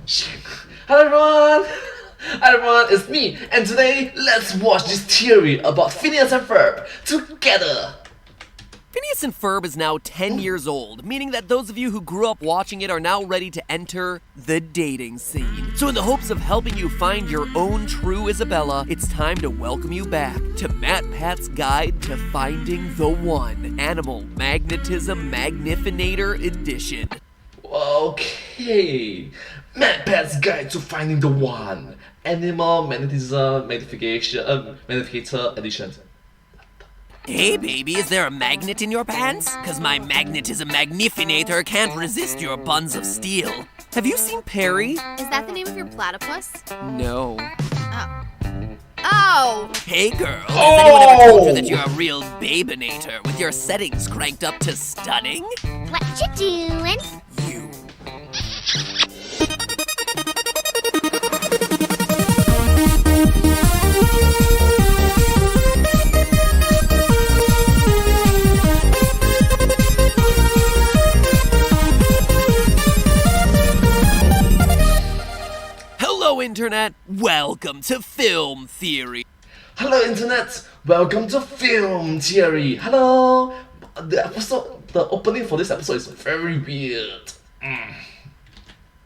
Hello everyone! Hi everyone, it's me, and today let's watch this theory about Phineas and Ferb together! Phineas and Ferb is now 10 years old, meaning that those of you who grew up watching it are now ready to enter the dating scene. So in the hopes of helping you find your own true Isabella, it's time to welcome you back to Matt Pat's Guide to Finding the One, Animal Magnetism Magnifinator Edition. Okay, Matt Pat's Guide to Finding the One, Animal Magnetism Magnificator Edition. Hey baby, is there a magnet in your pants? Cause my magnetism magnifinator can't resist your buns of steel. Have you seen Perry? Is that the name of your platypus? No. Oh! Hey girl, has anyone ever told you that you're a real babinator with your settings cranked up to stunning? What you doing? You. Hello Internet, welcome to Film Theory. Hello Internet, welcome to Film Theory. Hello! The opening for this episode is very weird.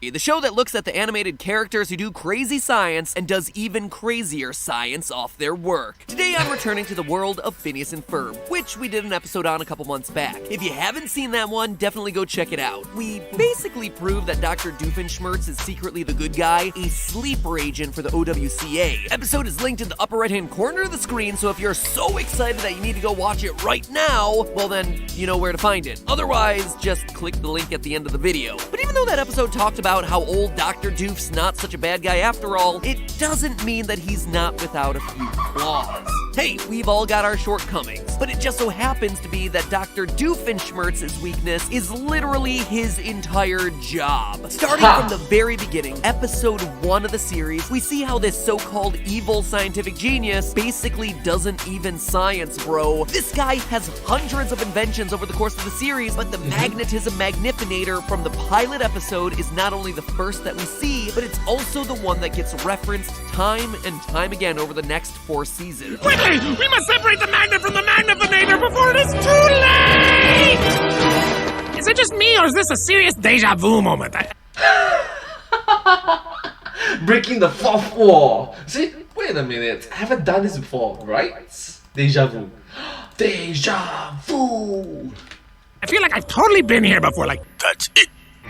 The show that looks at the animated characters who do crazy science and does even crazier science off their work. Today I'm returning to the world of Phineas and Ferb, which we did an episode on a couple months back. If you haven't seen that one, definitely go check it out. We basically prove that Dr. Doofenshmirtz is secretly the good guy, a sleeper agent for the OWCA. Episode is linked in the upper right hand corner of the screen, so if you're so excited that you need to go watch it right now, well then, you know where to find it. Otherwise, just click the link at the end of the video. But even though that episode talked about how old Dr. Doof's not such a bad guy after all, it doesn't mean that he's not without a few flaws. Hey, we've all got our shortcomings, but it just so happens to be that Dr. Doofenshmirtz's weakness is literally his entire job. Starting from the very beginning, episode 1 of the series, we see how this so-called evil scientific genius basically doesn't even science, bro. This guy has hundreds of inventions over the course of the series, but the magnetism magnifinator from the pilot episode is not only the first that we see, but it's also the one that gets referenced time and time again over the next 4 seasons. Quickly! We must separate the magnet from the magnifinator before it is too late! Is it just me, or is this a serious deja vu moment? Breaking the fourth wall. See, wait a minute. I haven't done this before, right? Deja vu. Deja vu. I feel like I've totally been here before, like... That's it,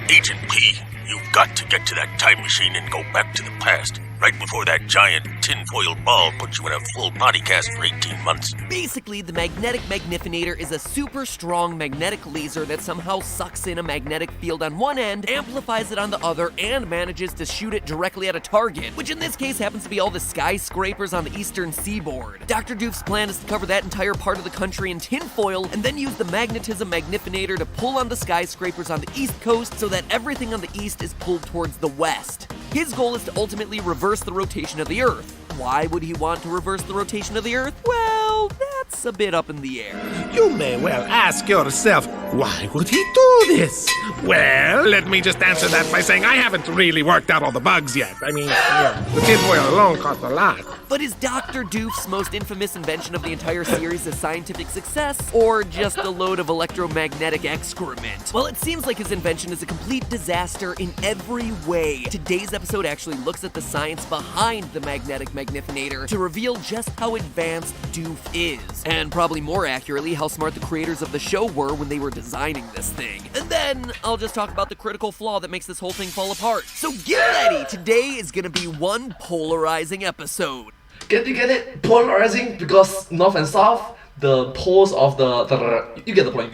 Agent P. You've got to get to that time machine and go back to the past, right before that giant tinfoil ball puts you in a full body cast for 18 months. Basically, the magnetic magnifinator is a super strong magnetic laser that somehow sucks in a magnetic field on one end, amplifies it on the other, and manages to shoot it directly at a target, which in this case happens to be all the skyscrapers on the eastern seaboard. Dr. Doof's plan is to cover that entire part of the country in tinfoil, and then use the magnetism magnifinator to pull on the skyscrapers on the east coast so that everything on the east is pulled towards the west. His goal is to ultimately reverse the rotation of the Earth. Why would he want to reverse the rotation of the Earth? Well, that's a bit up in the air. You may well ask yourself, why would he do this? Well, let me just answer that by saying I haven't really worked out all the bugs yet. I mean, the tinfoil alone cost a lot. But is Dr. Doof's most infamous invention of the entire series a scientific success, or just a load of electromagnetic excrement? Well, it seems like his invention is a complete disaster in every way. Today's episode actually looks at the science behind the magnetic magnifinator to reveal just how advanced Doof is, and probably more accurately, how smart the creators of the show were when they were designing this thing. And then I'll just talk about the critical flaw that makes this whole thing fall apart. So get ready! Today is gonna be one polarizing episode. Get it? Polarizing because north and south, the poles of the you get the point.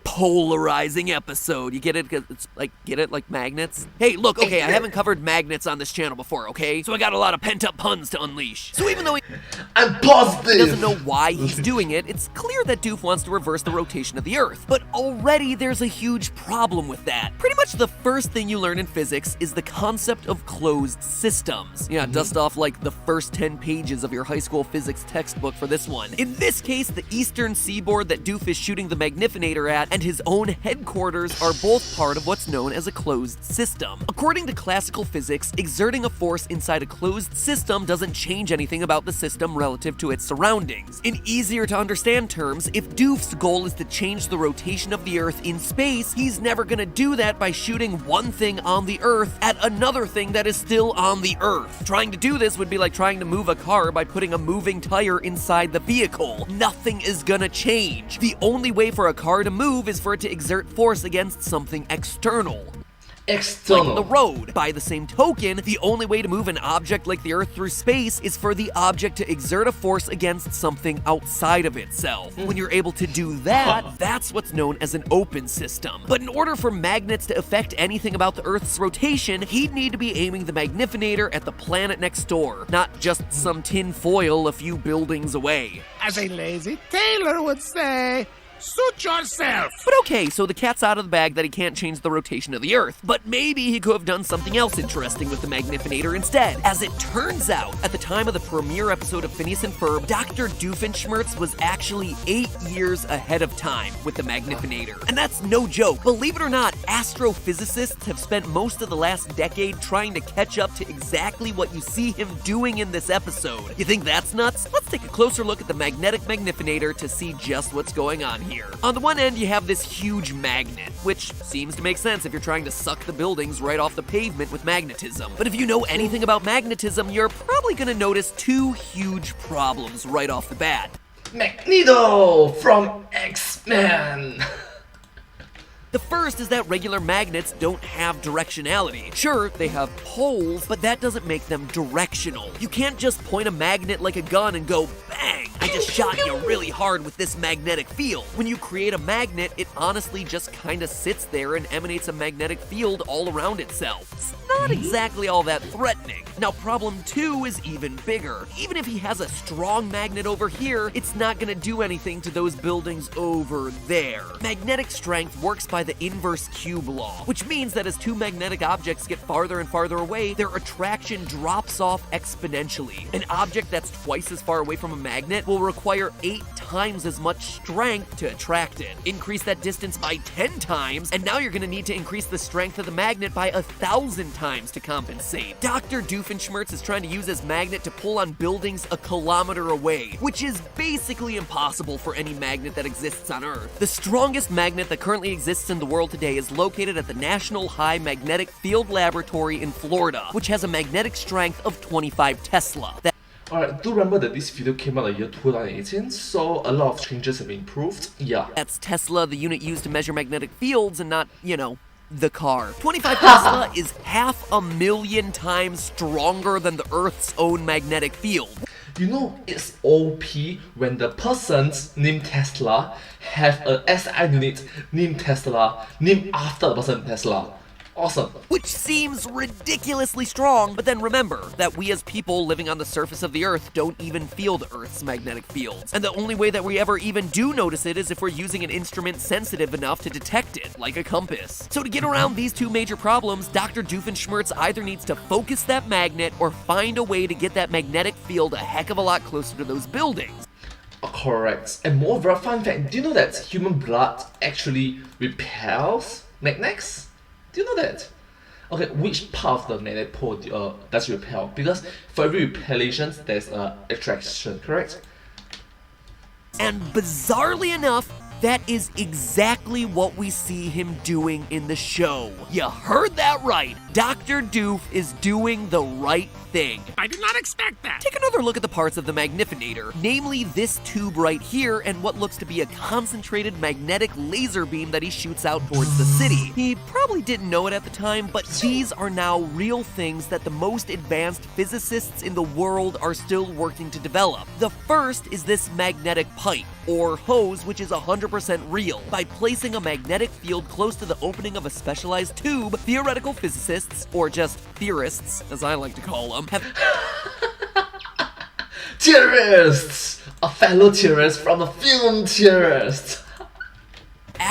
Polarizing episode. You get it? 'Cause it's like, get it? Like magnets? Hey, look, okay, I haven't covered magnets on this channel before, okay? So I got a lot of pent-up puns to unleash. So even though he I'm positive. doesn't know why he's doing it, it's clear that Doof wants to reverse the rotation of the Earth. But already there's a huge problem with that. Pretty much the first thing you learn in physics is the concept of closed systems. Yeah, dust off like the first 10 pages of your high school physics textbook for this one. In this case, the eastern seaboard that Doof is shooting the magnifinator at, and his own headquarters are both part of what's known as a closed system. According to classical physics, exerting a force inside a closed system doesn't change anything about the system relative to its surroundings. In easier to understand terms, if Doof's goal is to change the rotation of the Earth in space, he's never gonna do that by shooting one thing on the Earth at another thing that is still on the Earth. Trying to do this would be like trying to move a car by putting a moving tire inside the vehicle. Nothing is gonna change. The only way for a car to move is for it to exert force against something external. External. Like the road. By the same token, the only way to move an object like the Earth through space is for the object to exert a force against something outside of itself. When you're able to do that, that's what's known as an open system. But in order for magnets to affect anything about the Earth's rotation, he'd need to be aiming the magnifinator at the planet next door, not just some tin foil a few buildings away. As a lazy tailor would say, suit yourself. But okay, so the cat's out of the bag that he can't change the rotation of the Earth, but maybe he could have done something else interesting with the magnifinator instead. As it turns out, at the time of the premiere episode of Phineas and Ferb, Dr. Doofenshmirtz was actually 8 years ahead of time with the magnifinator. And that's no joke. Believe it or not, astrophysicists have spent most of the last decade trying to catch up to exactly what you see him doing in this episode. You think that's nuts? Let's take a closer look at the magnetic magnifinator to see just what's going on here. On the one end, you have this huge magnet, which seems to make sense if you're trying to suck the buildings right off the pavement with magnetism. But if you know anything about magnetism, you're probably gonna notice two huge problems right off the bat. Magneto from X-Men. The first is that regular magnets don't have directionality. Sure, they have poles, but that doesn't make them directional. You can't just point a magnet like a gun and go, bang, I just shot you really hard with this magnetic field. When you create a magnet, it honestly just kinda sits there and emanates a magnetic field all around itself. It's not exactly all that threatening. Now, problem two is even bigger. Even if he has a strong magnet over here, it's not gonna do anything to those buildings over there. Magnetic strength works by the inverse cube law, which means that as two magnetic objects get farther and farther away, their attraction drops off exponentially. An object that's twice as far away from a magnet will require 8 times as much strength to attract it. Increase that distance by 10 times, and now you're gonna need to increase the strength of the magnet by 1,000 times to compensate. Dr. Doofenshmirtz is trying to use his magnet to pull on buildings a kilometer away, which is basically impossible for any magnet that exists on Earth. The strongest magnet that currently exists in the world today is located at the National High Magnetic Field Laboratory in Florida, which has a magnetic strength of 25 Tesla. Alright, do remember that this video came out in the year 2018, so a lot of changes have been improved. Yeah. That's Tesla, the unit used to measure magnetic fields, and not, you know, the car. 25 Tesla is 500,000 times stronger than the Earth's own magnetic field. You know, it's OP when the persons named Tesla have a SI unit named Tesla, named after the person Tesla. Awesome. Which seems ridiculously strong, but then remember that we as people living on the surface of the Earth don't even feel the Earth's magnetic fields. And the only way that we ever even do notice it is if we're using an instrument sensitive enough to detect it, like a compass. So to get around these two major problems, Dr. Doofenshmirtz either needs to focus that magnet or find a way to get that magnetic field a heck of a lot closer to those buildings. Correct. And moreover, fun fact, do you know that human blood actually repels magnets? Do you know that? Okay, which part of the magnet pole does repel? Because for every repellation, there's an attraction, correct? And bizarrely enough, that is exactly what we see him doing in the show. You heard that right. Dr. Doof is doing the right thing. I did not expect that. Take another look at the parts of the magnifinator, namely this tube right here and what looks to be a concentrated magnetic laser beam that he shoots out towards the city. He probably didn't know it at the time, but these are now real things that the most advanced physicists in the world are still working to develop. The first is this magnetic pipe, or hose, which is 100% real. By placing a magnetic field close to the opening of a specialized tube, theoretical physicists, or just theorists, as I like to call them, have Theorists! A fellow theorist from a film theorist!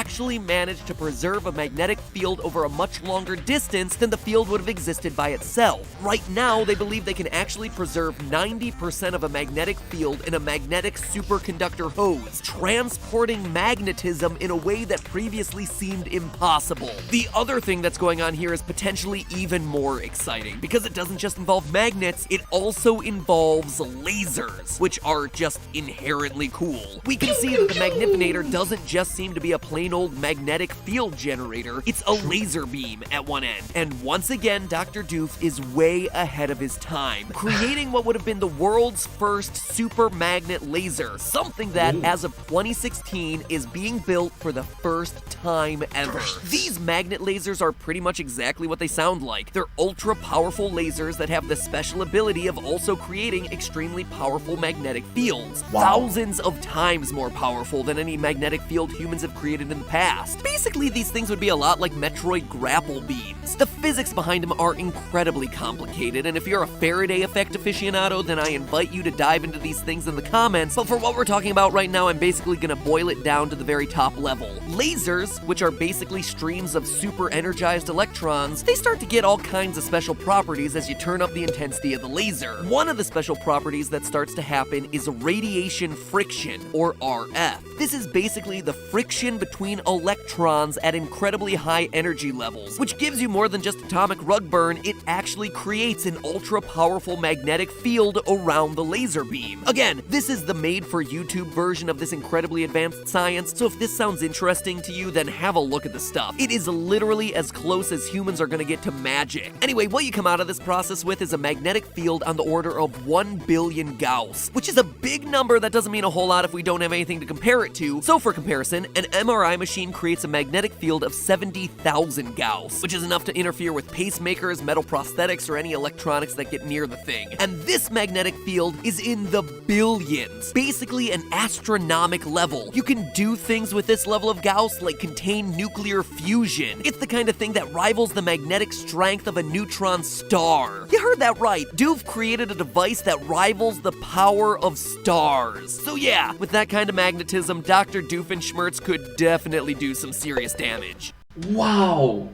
actually managed to preserve a magnetic field over a much longer distance than the field would have existed by itself. Right now, they believe they can actually preserve 90% of a magnetic field in a magnetic superconductor hose, transporting magnetism in a way that previously seemed impossible. The other thing that's going on here is potentially even more exciting, because it doesn't just involve magnets, it also involves lasers, which are just inherently cool. We can see that the Magnifinator doesn't just seem to be a plain old magnetic field generator, it's a laser beam at one end. And once again, Dr. Doof is way ahead of his time, creating what would have been the world's first super magnet laser, something that, as of 2016, is being built for the first time ever. These magnet lasers are pretty much exactly what they sound like. They're ultra powerful lasers that have the special ability of also creating extremely powerful magnetic fields. Wow. Thousands of times more powerful than any magnetic field humans have created in the past. Basically, these things would be a lot like Metroid grapple beams. The physics behind them are incredibly complicated, and if you're a Faraday effect aficionado, then I invite you to dive into these things in the comments, but for what we're talking about right now, I'm basically gonna boil it down to the very top level. Lasers, which are basically streams of super energized electrons, they start to get all kinds of special properties as you turn up the intensity of the laser. One of the special properties that starts to happen is radiation friction, or RF. This is basically the friction between electrons at incredibly high energy levels, which gives you more than just atomic rug burn, it actually creates an ultra powerful magnetic field around the laser beam. Again, this is the made for YouTube version of this incredibly advanced science, so if this sounds interesting to you, then have a look at the stuff. It is literally as close as humans are gonna get to magic. Anyway, what you come out of this process with is a magnetic field on the order of 1 billion Gauss, which is a big number that doesn't mean a whole lot if we don't have anything to compare it to. So for comparison, an MRI machine creates a magnetic field of 70,000 Gauss, which is enough to interfere with pacemakers, metal prosthetics, or any electronics that get near the thing. And this magnetic field is in the billions, basically an astronomical level. You can do things with this level of Gauss like contain nuclear fusion. It's the kind of thing that rivals the magnetic strength of a neutron star. You heard that right, Doof created a device that rivals the power of stars. So yeah, with that kind of magnetism, Dr. Doofenshmirtz could definitely do some serious damage. Wow,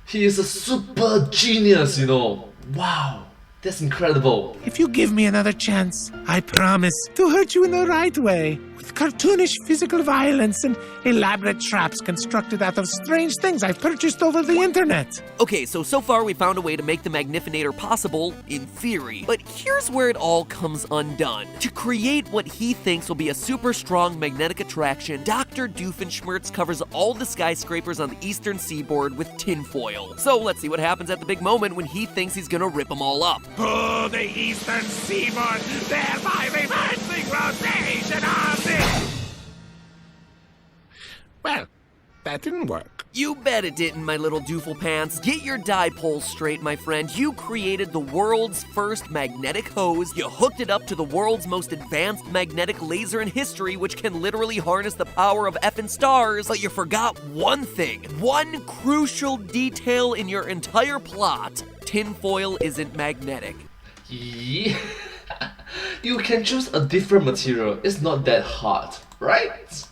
he is a super genius, you know. Wow, that's incredible. If you give me another chance, I promise to hurt you in the right way. With cartoonish physical violence and elaborate traps constructed out of strange things I've purchased over the internet. Okay, so far we found a way to make the Magnifinator possible, in theory. But here's where it all comes undone. To create what he thinks will be a super strong magnetic attraction, Dr. Doofenshmirtz covers all the skyscrapers on the eastern seaboard with tinfoil. So let's see what happens at the big moment when he thinks he's gonna rip them all up. Oh, the eastern seaboard, thereby reversing rotation of this. Well, that didn't work. You bet it didn't, my little doofle pants. Get your dipoles straight, my friend. You created the world's first magnetic hose. You hooked it up to the world's most advanced magnetic laser in history, which can literally harness the power of effing stars. But you forgot one thing. One crucial detail in your entire plot. Tinfoil isn't magnetic. Yeah. You can choose a different material. It's not that hard, right?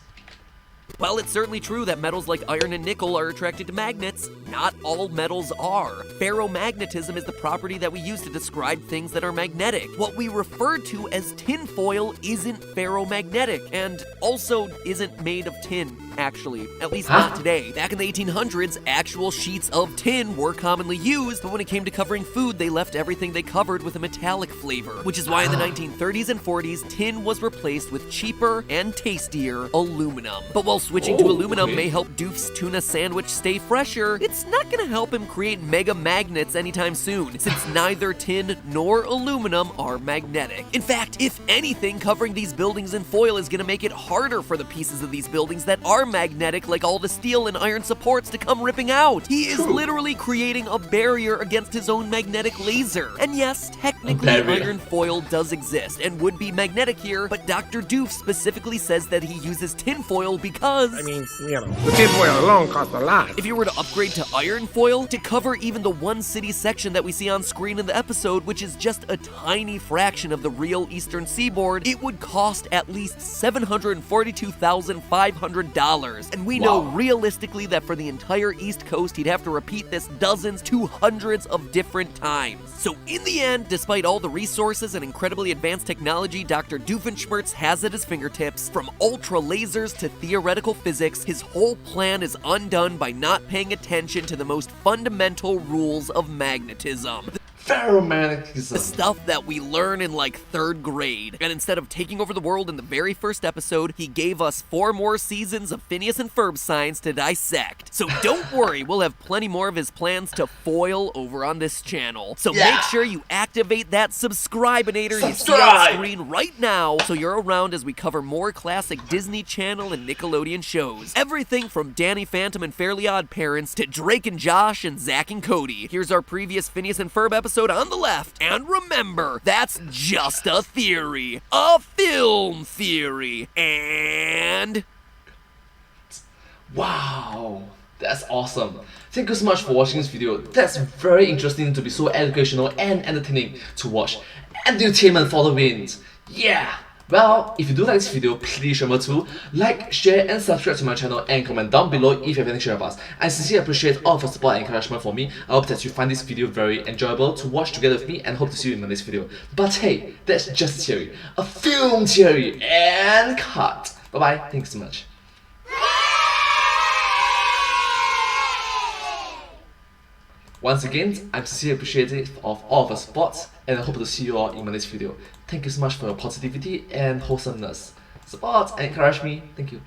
Well, it's certainly true that metals like iron and nickel are attracted to magnets. Not all metals are. Ferromagnetism is the property that we use to describe things that are magnetic. What we refer to as tinfoil isn't ferromagnetic, and also isn't made of tin, actually. At least not today. Back in the 1800s, actual sheets of tin were commonly used, but when it came to covering food, they left everything they covered with a metallic flavor, which is why in the 1930s and 40s, tin was replaced with cheaper and tastier aluminum. But while switching to aluminum may help Doof's tuna sandwich stay fresher, it's not gonna help him create mega magnets anytime soon, since neither tin nor aluminum are magnetic. In fact, if anything, covering these buildings in foil is gonna make it harder for the pieces of these buildings that are magnetic, like all the steel and iron supports, to come ripping out. He is literally creating a barrier against his own magnetic laser. And yes, technically iron foil does exist and would be magnetic here, but Dr. Doof specifically says that he uses tinfoil because because... I mean, the tinfoil alone cost a lot. If you were to upgrade to iron foil to cover even the one city section that we see on screen in the episode, which is just a tiny fraction of the real eastern seaboard, it would cost at least $742,500. And we know realistically that for the entire East Coast, he'd have to repeat this dozens to hundreds of different times. So in the end, despite all the resources and incredibly advanced technology Dr. Doofenshmirtz has at his fingertips, from ultra lasers to theoretical physics, his whole plan is undone by not paying attention to the most fundamental rules of magnetism. Ferromagnetism. The stuff that we learn in like 3rd grade. And instead of taking over the world in the very first episode, he gave us 4 more seasons of Phineas and Ferb science to dissect. So don't worry, we'll have plenty more of his plans to foil over on this channel. So make sure you activate that subscribe-inator you see on screen right now so you're around as we cover more classic Disney Channel and Nickelodeon shows. Everything from Danny Phantom and Fairly Odd Parents to Drake and Josh and Zach and Cody. Here's our previous Phineas and Ferb episode on the left. And remember, that's just a theory. A film theory. And... wow, that's awesome. Thank you so much for watching this video. That's very interesting to be so educational and entertaining to watch. Entertainment for the win. Yeah. Well, if you do like this video, please remember to like, share and subscribe to my channel and comment down below if you have anything to share with us. I sincerely appreciate all of your support and encouragement for me. I hope that you find this video very enjoyable to watch together with me and hope to see you in my next video. But hey, that's just a theory. A film theory and cut. Bye bye, thanks so much. Once again, I'm sincerely appreciative of all of your support and I hope to see you all in my next video. Thank you so much for your positivity and wholesomeness. Support and encourage me. Thank you.